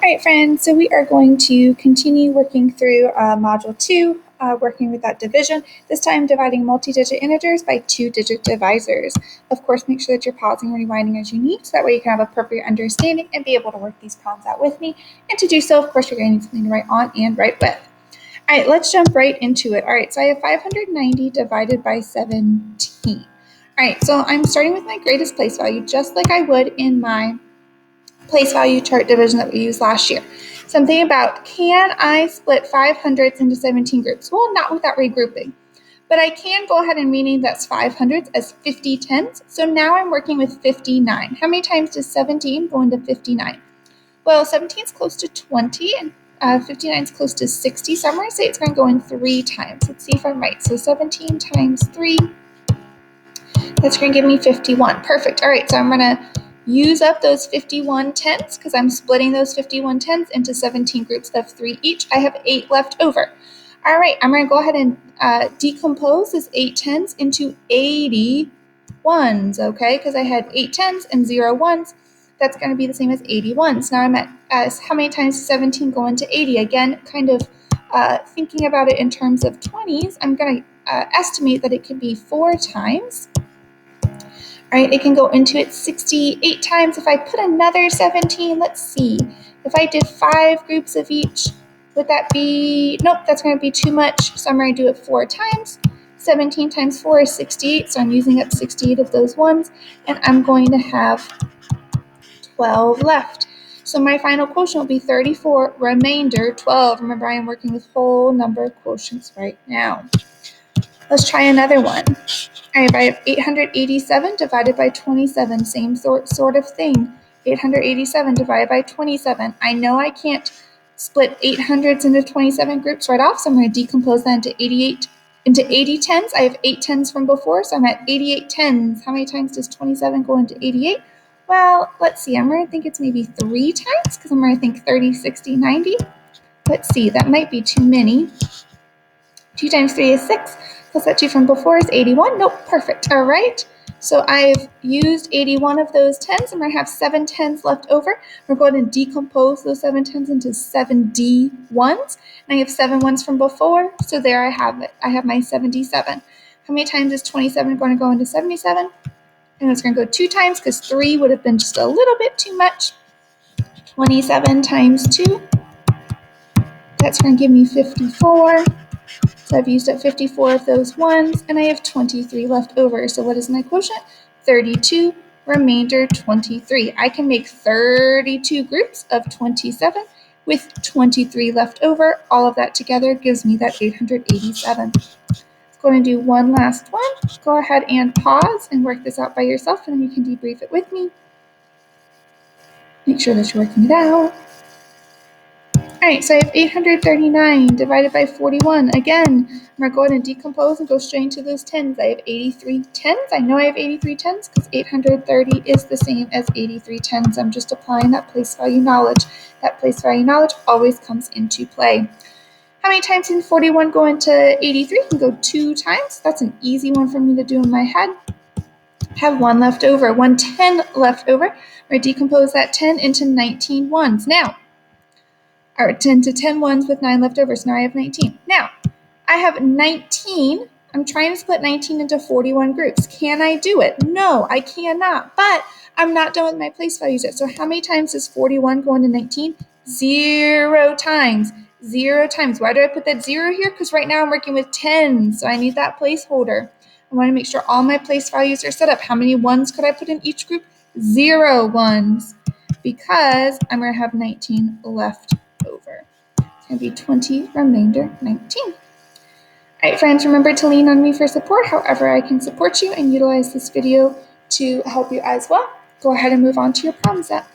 Alright friends, so we are going to continue working through Module 2, working with that division, this time dividing multi-digit integers by 2-digit divisors. Of course, make sure that you're pausing and rewinding as you need, so that way you can have a appropriate understanding and be able to work these problems out with me. And to do so, of course, you're going to need something to write on and write with. Alright, let's jump right into it. Alright, so I have 590 divided by 17. Alright, so I'm starting with my greatest place value, just like I would in my place value chart division that we used last year. Something about, can I split 5 hundredths into 17 groups? Well, not without regrouping, but I can go ahead and rename that's 5 hundredths as 50 tenths. So now I'm working with 59. How many times does 17 go into 59? Well, 17 is close to 20 and 59 is close to 60. So I'm going to say it's going to go in 3 times. Let's see if I'm right. So 17 times 3, that's going to give me 51. Perfect. All right, so I'm going to use up those 51 tenths because I'm splitting those 51 tenths into 17 groups of 3 each. I have 8 left over. All right, I'm going to go ahead and decompose this 8 tenths into 80 ones, okay? Because I had 8 tenths and 0 ones. That's going to be the same as 81. So now I'm at how many times does 17 go into 80? Again, kind of thinking about it in terms of 20s, I'm going to estimate that it can be 4 times. All right, it can go into it 68 times. If I put another 17, let's see. If I did 5 groups of each, would that be, nope, that's going to be too much. So I'm going to do it 4 times. 17 times 4 is 68, so I'm using up 68 of those ones, and I'm going to have 12 left. So my final quotient will be 34, remainder 12. Remember, I am working with whole number quotients right now. Let's try another one. All right, I have 887 divided by 27, same sort of thing. 887 divided by 27. I know I can't split 8 hundredths into 27 groups right off, so I'm going to decompose that into 80 tens. I have 8 tens from before, so I'm at 88 tens. How many times does 27 go into 88? Well, let's see. I'm going to think it's maybe 3 times because I'm going to think 30, 60, 90. Let's see. That might be too many. 2 times 3 is 6. Plus that 2 from before is 81. Nope, perfect. All right. So I've used 81 of those tens. I'm going to have 7 tens left over. We're going to decompose those 7 tens into 7 D ones. And I have 7 ones from before. So there I have it. I have my 77. How many times is 27 going to go into 77? And it's going to go 2 times because 3 would have been just a little bit too much. 27 times 2. That's going to give me 54. So I've used up 54 of those ones, and I have 23 left over. So what is my quotient? 32, remainder 23. I can make 32 groups of 27 with 23 left over. All of that together gives me that 887. Let's go and do one last one. Go ahead and pause and work this out by yourself, and then you can debrief it with me. Make sure that you're working it out. All right, so I have 839 divided by 41. Again, I'm going to go ahead and decompose and go straight into those tens. I have 83 tens. I know I have 83 tens because 830 is the same as 83 tens. I'm just applying that place value knowledge. That place value knowledge always comes into play. How many times can 41 go into 83? It can go 2 times. That's an easy one for me to do in my head. I have 1 left over, 1 10 left over. We're going to decompose that 10 into 19 ones. Now, or 10 to 10 ones with 9 left over, so now I have 19. Now, I have 19. I'm trying to split 19 into 41 groups. Can I do it? No, I cannot, but I'm not done with my place values yet. So how many times does 41 go into 19? 0 times. 0 times. Why do I put that 0 here? Because right now I'm working with 10, so I need that placeholder. I want to make sure all my place values are set up. How many ones could I put in each group? 0 ones, because I'm going to have 19 left over. It's going to be 20, remainder 19. All right, friends, remember to lean on me for support. However I can support you and utilize this video to help you as well. Go ahead and move on to your problem set.